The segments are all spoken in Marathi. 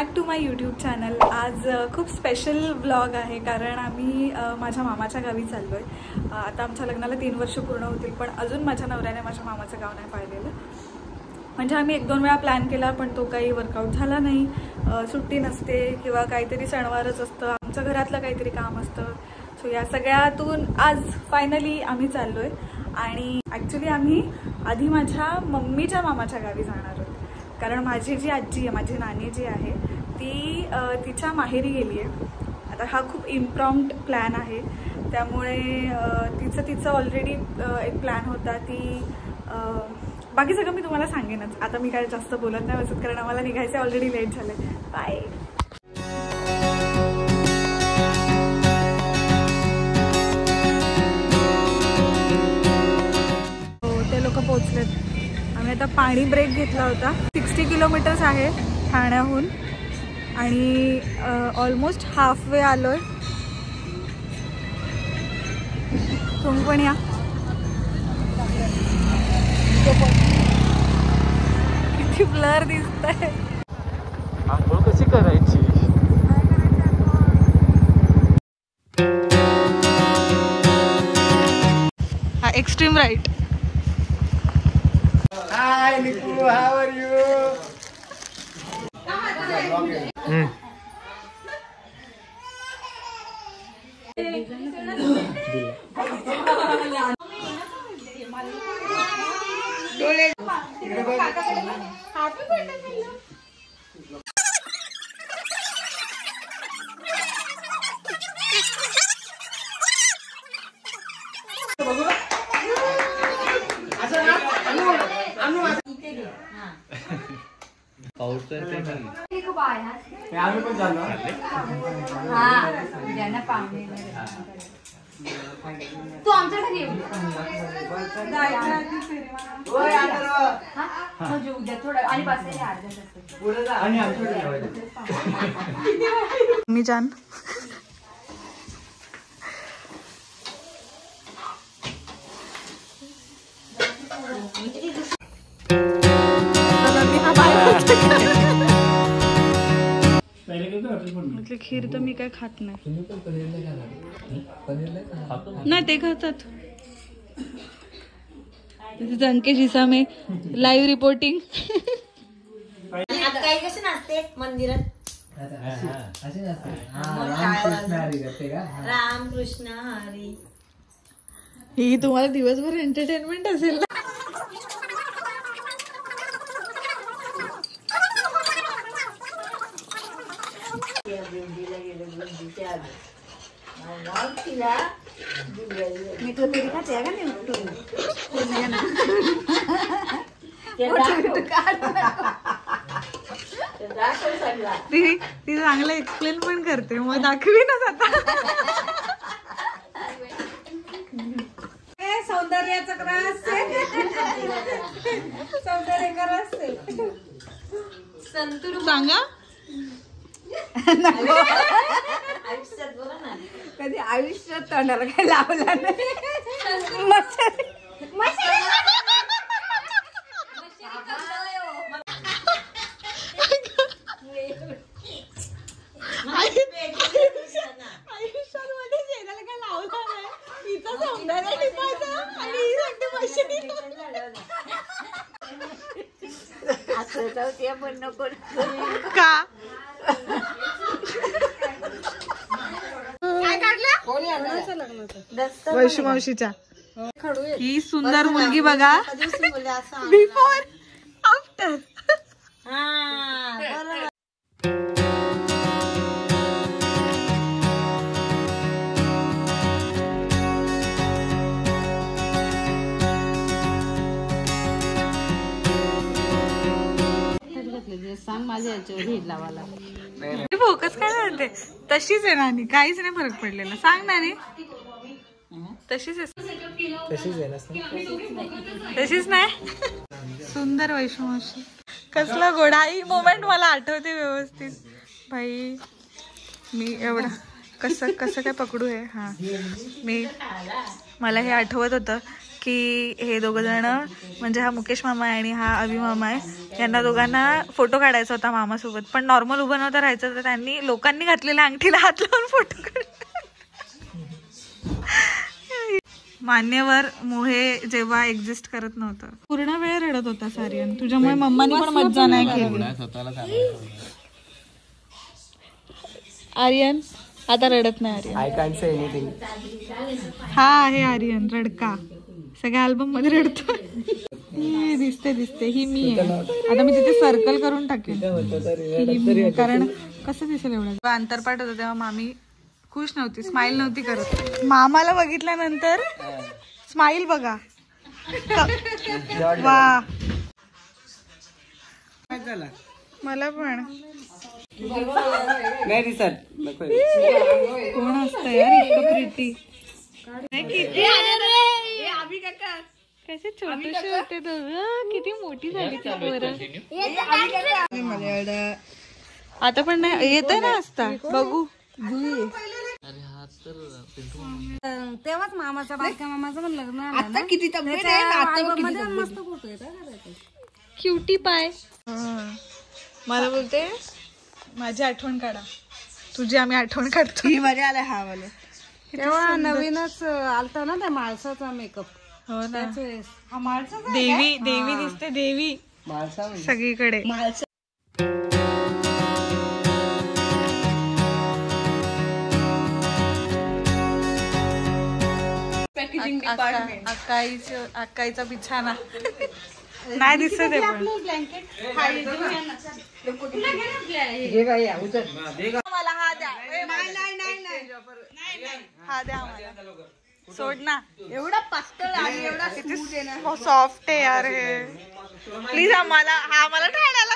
Back to my YouTube channel. आज खूप स्पेशल व्लॉग आहे कारण आम्ही माझ्या मामाच्या गावी चाललो आहे। आता आमच्या लग्नाला 3 वर्ष पूर्ण होतील, पण अजून माझ्या नवऱ्याने माझ्या मामाचं गाव नाही पाहिलेलं। म्हणजे आम्ही 1-2 वेळा प्लॅन केला, पण तो काही वर्कआउट झाला नाही। सुट्टी नसते किंवा काहीतरी सणवारच असतं, आमचं घरातलं काहीतरी काम असतं। सो या सगळ्यातून आज फायनली आम्ही चाललो आहे। आणि ॲक्च्युली आम्ही आधी माझ्या मम्मीच्या मामाच्या गावी जाणार आहोत, कारण माझी जी आजी आहे, माझी नानी जी आहे ती तिच्या माहेरी गेली आहे। आता हा खूप इम्प्रॉम्प्ट प्लॅन आहे, त्यामुळे तिचं ऑलरेडी एक प्लॅन होता। ती बाकी सगळं मी तुम्हाला सांगेनच। आता मी काय जास्त बोलत नाही बसत, कारण आम्हाला निघायचं ऑलरेडी लेट झालं आहे। बाय। ते लोक पोचलेत। आम्ही आता पाणी ब्रेक घेतला होता। 60 किलोमीटर्स आहे ठाण्याहून आणि ऑलमोस्ट हाफ वे आलोय। तुम्ही पण या। किती ब्लर दिसतंय। आंघोळ कशी करायची? हा extreme right. Hi Niku, how are you? पाऊस तर ते नाही। खूप आहे। आम्ही पण चाललो। हां ज्यांना पाहुणे तू आमच्या घरी येऊ म्हणजे उद्या थोडं आणि बस अर्धा आणि आमच्याकडे मी जान म्हटलं खीर तर मी काय खात नाही। नाही ते खातात। अंकेश हिसा में लाईव्ह रिपोर्टिंग। आता काही कसे नाचते मंदिरात? राम कृष्ण हरी। ही तुम्हाला दिवसभर एंटरटेनमेंट असेल ना। मी तो तरी खाते का नाही उठून ती चांगलं एक्सप्लेन पण करते, मग दाखवीनच आता। सौंदर्याचं रहस्य, सौंदर्याचं रहस्य संतूर सांगा। आयुष्यात बोला ना, कधी आयुष्यात तोंडाला काही लावला नाही। पण नको का वैशू मावशीच्या ही सुंदर मुलगी बघा, बिफोर आफ्टर। सांग माझ्या याच्यावर हिट लावायला फोकस काय म्हणते? तशीच आहे नानी, काहीच नाही फरक पडलेला। सांग नानी, तशीच आहे। तशीच नाही। सुंदर वैष्णव मावशी, कसला गोडा। ही मोमेंट मला आठवते व्यवस्थित। भाई मी एवढा कसं काय पकडू हे? हां, मला हे आठवत होतं की हे दोघं जण म्हणजे हा मुकेश मामा आहे आणि हा अभि मामा आहे, यांना दोघांना फोटो काढायचा होता मामासोबत. पण नॉर्मल उभं नव्हतं राहायचं, तर त्यांनी लोकांनी घातलेल्या अंगठीला हात लावून फोटो काढला. मान्यवर मोहे जेव्हा एक्झिस्ट करत नव्हतं, पूर्ण वेळ रडत होता सारियन. तुझ्यामुळे मम्मानी पण मज्जा नाही केली. आर्यन आता रडत नाही. Aryan I can't say anything. हा आहे आर्यन रडका, सगळ्या अल्बम मध्ये रडतो. दिसते ही मी आहे. आता मी तिथे सर्कल करून टाकेन, कारण कसं दिसेल एवढं. अंतरपाठ होतं तेव्हा मामी खुश नव्हती, स्माइल नव्हती करत. मामाला बघितल्यानंतर स्माइल बघा. वा मला पण नाही दिसत. कोण असतं यार इतकं प्रिटी. कसे छोटेसे होते दोघं, किती मोठी झाली ती पोरं. आता पण नाही येत ना असता बघू. तेव्हाच मामाचा बारक्या मामाचं पण लग्न आता किती तब्येत आहे, मस्त फोटो येतात. क्युटी पाय. मला बोलते माझी आठवण काढा, तुझी आम्ही आठवण काढतो. ही मजा आला. हा मला तेव्हा नवीनच आलता ना त्या माळसाचा मेकअप. हो ना, माळसा देवी देवी दिसते, देवी सगळीकडे. अक्काईचा बिछाना नाही दिसत आहे पण मला हा द्या. हा द्या मला, सोड ना. एवढा पातळ आणि एवढा स्मूथ आहे ना, सॉफ्ट आहे यार हे. प्लीज आम्हाला ठाण्याला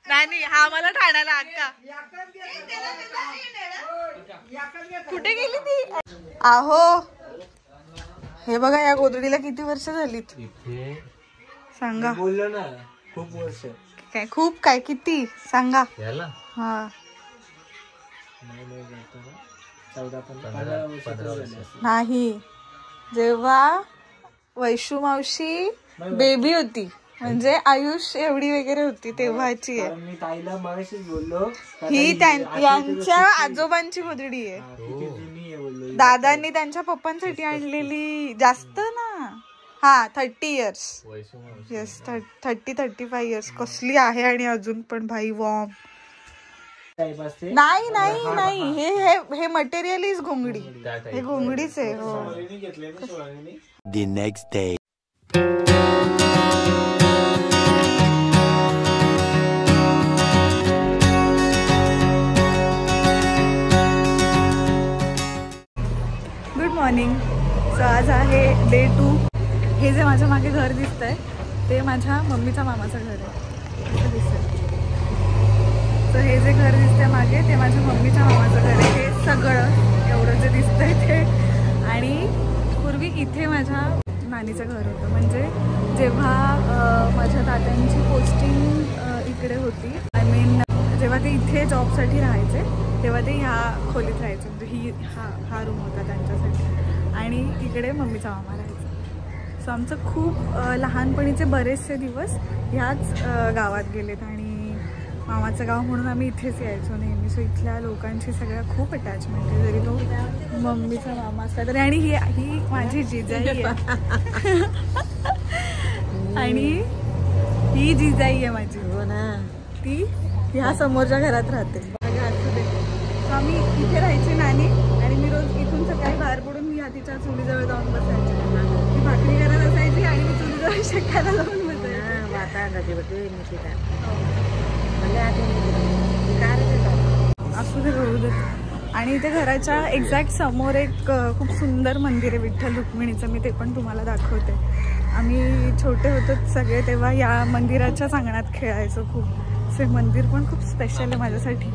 नाही, हा मला ठाण्याला. अक्का कुठे गेली ती? आहो हे बघा, या गोधडीला किती वर्ष झालीत सांगा. बोललो ना खूप वर्ष. काय खूप काय किती सांगा. हा नाही, जेव्हा वैशू मावशी बेबी होती म्हणजे आयुष एवढी वगैरे होती तेव्हाची आहे. मी ताईला मगाशी बोललो, ही यांच्या आजोबांची गोधडी आहे. दादांनी त्यांच्या पप्पांसाठी आणलेली. जास्त ना, हा 30 years. Yes 35 years. कसली आहे आणि अजून पण भाई वॉर्म. नाही नाही नाही, हे मटेरियल इज घोंगडी. हे घोंगडीच आहे. हो. The next day. Good morning. So आज आहे डे 2. हे जे माझ्या मागे घर दिसतंय ते माझ्या मम्मीच्या मामाचं घर आहे. असं दिसतंय. सो हे जे घर दिसतंय मागे ते माझ्या मम्मीच्या मामाचं घर आहे. हे सगळं एवढं जे दिसतंय ते. आणि पूर्वी इथे माझ्या नानीचं घर होतं. म्हणजे जेव्हा माझ्या दादांची पोस्टिंग इकडे होती, आय मीन जेव्हा ते इथे जॉबसाठी राहायचे तेव्हा ते ह्या खोलीत राहायचे. म्हणजे हा रूम होता त्यांच्यासाठी आणि इकडे मम्मीचा मामा राहायचा. सो आमचं खूप लहानपणीचे बरेचसे दिवस ह्याच गावात गेलेत आणि मामाचं गाव म्हणून आम्ही इथेच यायचो नेहमी. सो इथल्या लोकांची सगळ्या खूप अटॅचमेंट आहे, जरी तो मम्मीचा मामा असला तरी. आणि ही माझी जिजाई आहे आणि ही जिजाई आहे माझी. हो ना, ती ह्या समोरच्या घरात राहते. सो आम्ही इथे राहायची नानी आणि मी रोज इथून सकाळी बाहेर पडून मी तिच्या चुलीजवळ जाऊन बसायचे. ती भाकरी करत असायची आणि मी चुलीजवळ शेकायला जाऊन बसायचे. असू दे बघू दे. आणि इथे घराच्या एक्झॅक्ट समोर एक खूप सुंदर मंदिर आहे विठ्ठल रुक्मिणीचं. मी ते पण तुम्हाला दाखवते. आम्ही छोटे होतो सगळे तेव्हा या मंदिराच्या अंगणात खेळायचो खूप. ते मंदिर पण खूप स्पेशल आहे माझ्यासाठी.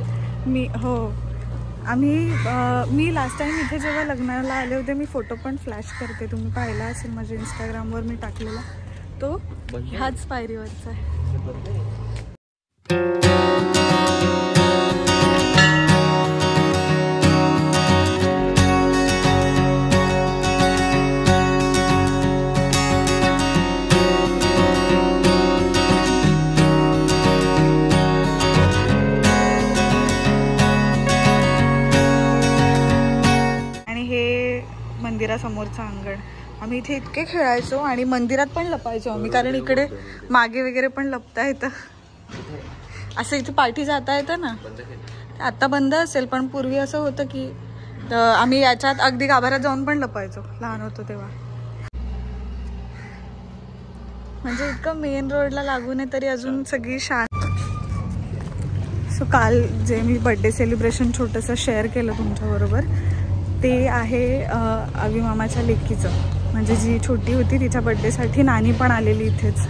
मी लास्ट टाइम इथे जेव्हा लग्नाला आले होते मी फोटो पण फ्लॅश करते, तुम्ही पाहिला असेल माझ्या इंस्टाग्रामवर मी टाकलेला तो. ह्याच पायरीवरचा आहे. समोरचं अंगण. आम्ही इथे इतके खेळायचो आणि मंदिरात पण लपायचो आम्ही, कारण इकडे मागे वगैरे पण लपता येतं. असं इथे पाठी जाता येतं ना. आता बंद असेल, पण पूर्वी असं होतं की आम्ही याच्यात अगदी गाभाऱ्यात जाऊन पण लपायचो लहान होतो तेव्हा. म्हणजे इतकं मेन रोडला लागून आहे तरी अजून सगळी शांत. सो काल जे मी बड्डे सेलिब्रेशन छोटंसं शेअर केलं तुमच्याबरोबर, ते आहे अविमामाच्या लेकीचं. म्हणजे जी छोटी होती तिच्या बड्डेसाठी नानी पण आलेली इथेच.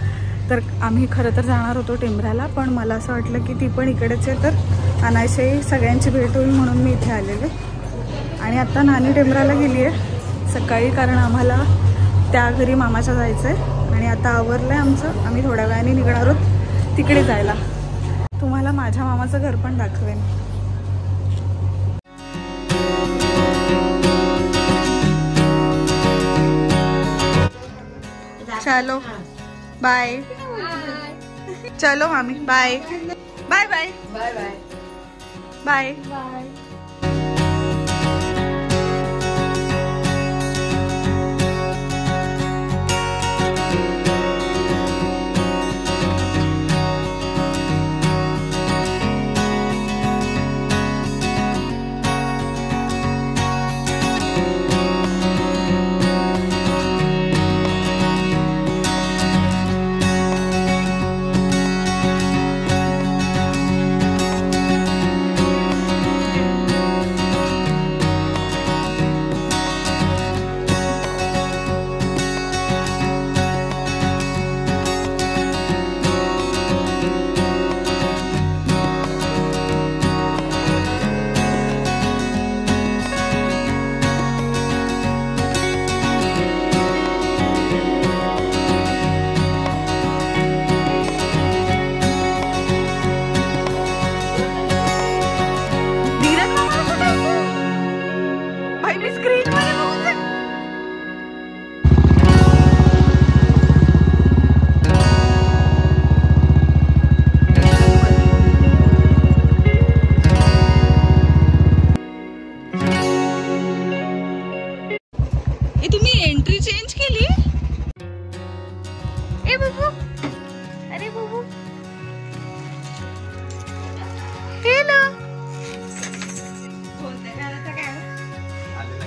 तर आम्ही खरं तर जाणार होतो टेंभऱ्याला, पण मला असं वाटलं की ती पण इकडेच आहे, तर अनायसे सगळ्यांची भेट होईल म्हणून मी इथे आलेले. आणि आत्ता नानी टेंभऱ्याला गेली आहे सकाळी, कारण आम्हाला त्या घरी मामाच्या जायचं आहे. आणि आता आवरलं आहे आमचं, आम्ही थोड्या वेळाने निघणार आहोत तिकडे जायला. तुम्हाला माझ्या मामाचं घर पण दाखवेन. चलो बाय. चलो मामी bye bye bye bye bye bye.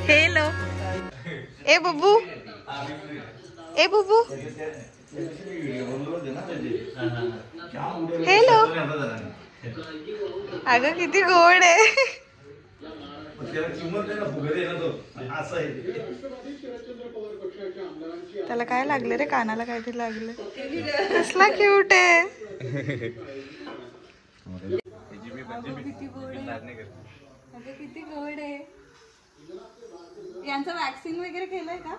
Hello ए बब्बू, ए बब्बू हेलो. अगं किती गोड आहे. त्याला काय लागले रे, कानाला काहीतरी लागले. कसला क्यूट आहे. किती गोड आहे. यांचं वॅक्सिन वगैरे केलंय का?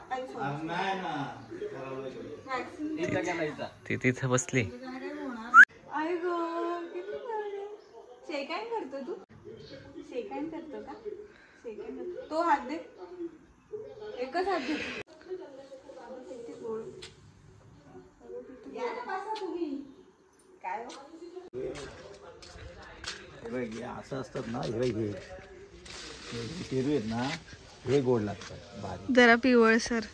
ती तिथे बसली. आई गो किती गोड आहे. शेकायन करतो तू? शेकायन करतो का? शेकायन करतो. तो हात दे, एकच हात दे. किती गोड. तुम्ही काय असं असतात ना, हे पेरू आहेत ना, हे गोड लागतात जरा पिवळ सर.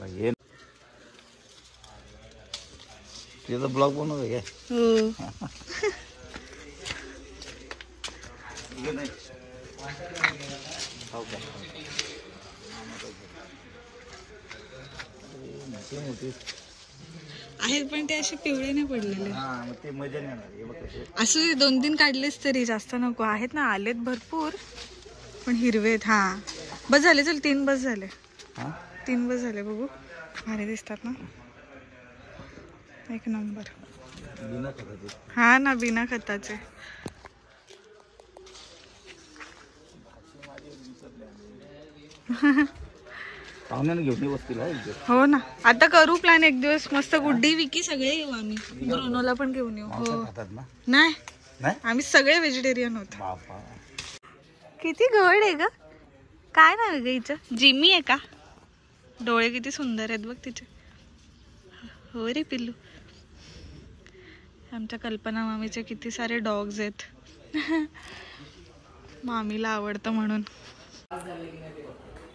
हे त्याचा ब्लॉग बनवतो काय? आहेत पण ते असे पिवळे नाही पडलेले. ते मजा नाही. असं 2-3 काढलेच तरी जास्त नको. आहेत ना, आलेत भरपूर पण हिरवेत. हा बस झाले. चल 3 बस झाले. 3 बस झाले. बघू भारी दिसतात ना, एक नंबर. हा ना, बिना खताचे. हो ना, आता करू प्लॅन एक दिवस मस्त. गुड्डी विकी सगळे येऊ आम्ही. ब्रुनोला पण घेऊन येऊ. हो नाही, आम्ही सगळे व्हेजिटेरियन होतो. किती गोड आहे ग. काय नाव आहे ग हिचं? जिमी आहे का? डोळे किती सुंदर आहेत बघ तिचे. हो रे पिल्लू. आमच्या कल्पना मामीचे किती सारे डॉग्स आहेत. मामीला आवडतं म्हणून.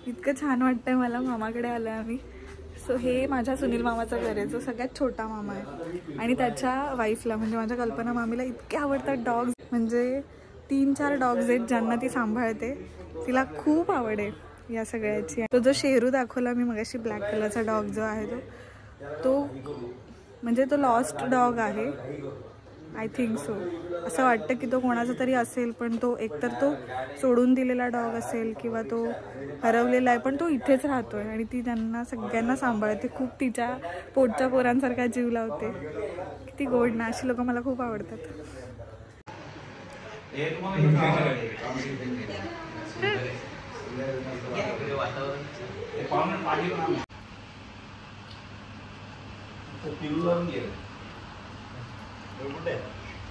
इतकं छान वाटतंय मला, मामाकडे आलोय आम्ही. सो हे माझ्या सुनील मामाचं घर आहे, जो सगळ्यात छोटा मामा आहे. आणि त्याच्या वाईफला म्हणजे माझ्या कल्पना मामीला इतके आवडतात डॉग्स. म्हणजे 3-4 डॉग्स आहेत ज्यांना ती सांभाळते. तिला खूप आवड आहे या सगळ्याची. तो जो शेरू दाखवला मी मगाशी, ब्लॅक कलरचा डॉग जो आहे तो म्हणजे तो लॉस्ट डॉग आहे आय थिंक सो. असं वाटतं की तो कोणाचा तरी असेल, पण तो एकतर तो सोडून दिलेला डॉग असेल किंवा तो हरवलेला आहे, पण तो इथेच राहतोय आणि ती त्यांना सगळ्यांना सांभाळते. खूप तिच्या पोटच्या पोरांसारखा जीव लावते. किती गोड ना, अशी लोक मला खूप आवडतात.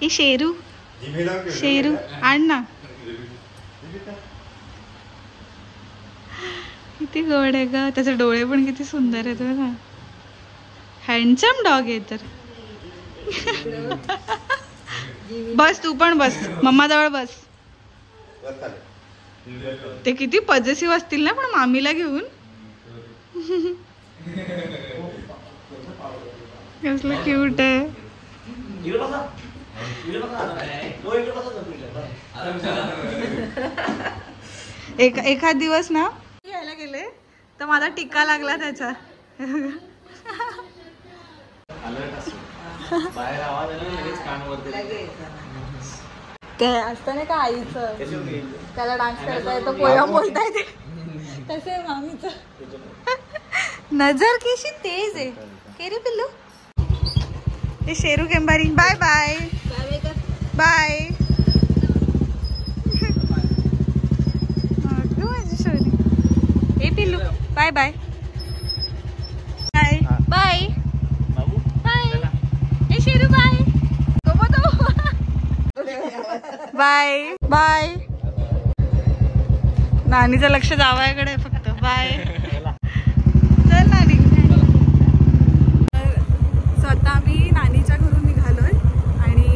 हे शेरू आण ना, किती गोड आहे ग. त्याचे डोळे पण किती सुंदर आहेत बघा. हँडसम डॉग आहे तर. बस तू पण बस, मम्मा जवळ बस. ते किती पॉझिटिव्ह असतील ना पण मामीला घेऊन. कसलं क्यूट आहे. एखाद दिवस ना घ्यायला गेले तर मला टिक्का लागला त्याचा. ते असतं नाही का आईचं, त्याला डान्स करता येतो, पोयम बोलता येते, तसे मामीचं. नजर कशी तेज आहे के रे पिल्लू. हे शेरू केंबारी. Bye bye bye. माझी शोरी. हे पिल्लू bye bye bye bye bye. हे शेरू बाय बाय बाय. नानीचं लक्ष जावयाकडे फक्त. बाय. चल नानी. सो आता आम्ही नानीच्या घरून निघालोय आणि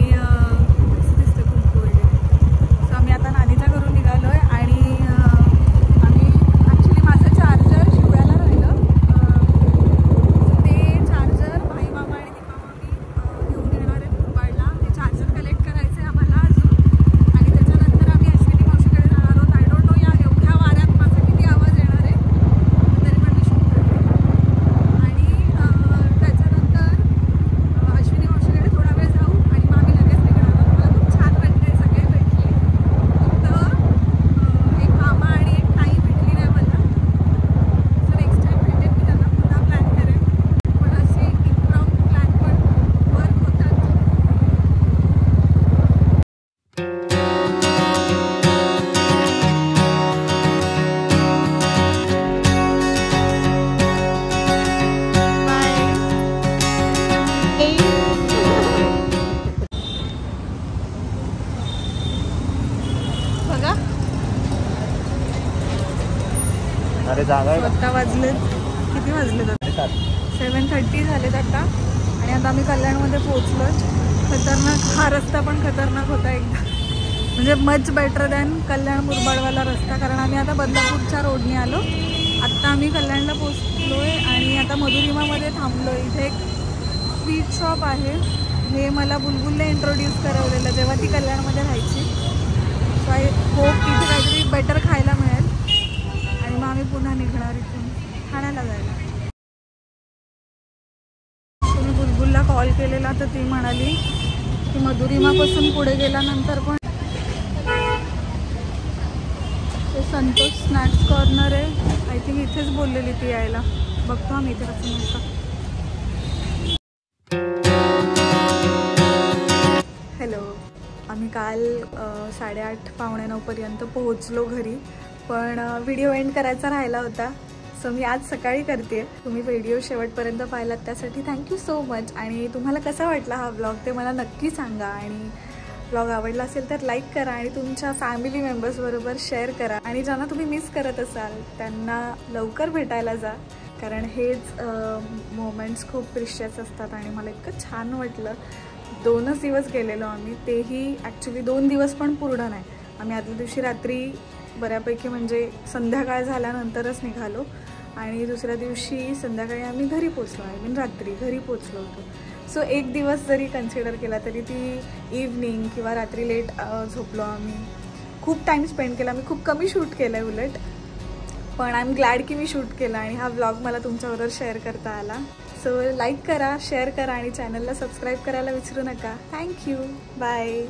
दिसतं खूप गोल्ड. सो आम्ही आता नानीच्या घरून निघालोय आणि आम्ही ॲक्च्युली माझं चार्जर शिवयाला राहिलं. ते चार्जर भाई मामा आणि दीपा मामी घेऊन येणार आहेत मुंबईला. ते चार्जर कलेक्ट करायचं आहे आम्हाला अजून. आणि त्याच्यानंतर आम्ही अश्विनी मावशीकडे जाणार आहोत. आय डोंट नो या एवढ्या वाऱ्यात माझा किती आवाज येणार आहे, तरी पण मी शूट करते. आणि त्याच्यानंतर अश्विनी मावशीकडे थोडा वेळ जाऊ आणि मग आम्ही लगेच निघणार आहोत. मला खूप छान वाटतंय, सगळे भेटले. फक्त एक मामा आणि एक ताई भेटली नाही मला. सो नेक्स्ट टाइम भेटेल मी त्यांना, पुन्हा प्लॅन करेन. पण असे इनग्राउंड प्लॅन पण वर्क होतात. बघा अरे जागा आहे का? आता वाजलेत किती वाजलेत आता? 7:30 झालेत आता. आणि आता आम्ही कल्याणमध्ये पोहोचलो. खतरनाक, हा रस्ता पण खतरनाक होता एकदा. म्हणजे मच बेटर दॅन कल्याण मुरबाडवाला रस्ता. कारण आम्ही आता बदलापूरच्या रोडने आलो. आत्ता आम्ही कल्याणला पोहोचलोय आणि आता मधुरिमामध्ये थांबलो. इथे एक स्वीट शॉप आहे. हे मला बुलबुलने इंट्रोड्यूस करवलेलं जेव्हा ती कल्याणमध्ये राहायची. सो आय होप तिथे काहीतरी बेटर खायला मिळेल आणि मग आम्ही पुन्हा निघणार इथून ठाण्याला जायला. तुम्ही बुलबुलला कॉल केलेला तर ती म्हणाली की मधुरिमापासून पुढे गेल्यानंतर पण ते संतोष स्नॅक्स कॉर्नर आहे. आय थिंक इथेच बोललेली ती यायला. बघतो आम्ही इथे असं नव्हतं. हॅलो. आम्ही काल 8:30-8:45 पर्यंत पोहोचलो घरी, पण व्हिडिओ एंड करायचा राहिला होता. सो मी आज सकाळी करते. तुम्ही व्हिडिओ शेवटपर्यंत पाहिलात त्यासाठी थँक्यू सो मच. आणि तुम्हाला कसा वाटला हा व्लॉग ते मला नक्की सांगा. आणि व्लॉग आवडला असेल तर लाईक करा आणि तुमच्या फॅमिली मेंबर्सबरोबर शेअर करा. आणि ज्यांना तुम्ही मिस करत असाल त्यांना लवकर भेटायला जा, कारण हेच मोमेंट्स खूप प्रिशियस असतात. आणि मला इतकं छान वाटलं. 2च दिवस गेलेलो आम्ही, तेही ॲक्च्युली 2 दिवस पण पूर्ण नाही. आम्ही आदल्या दिवशी रात्री बऱ्यापैकी म्हणजे संध्याकाळ झाल्यानंतरच निघालो आणि दुसऱ्या दिवशी संध्याकाळी आम्ही घरी पोचलो. आय मीन रात्री घरी पोचलो होतो. सो एक दिवस जरी कन्सिडर केला तरी ती इव्हनिंग किंवा रात्री लेट झोपलो आम्ही. खूप टाईम स्पेंड केला. मी खूप कमी शूट केलं आहे उलट, पण आय एम ग्लॅड की मी शूट केला आणि हा व्लॉग मला तुमच्याबरोबर शेअर करता आला. सो लाईक करा, शेअर करा आणि चॅनलला सबस्क्राईब करायला विसरू नका. थँक्यू. बाय.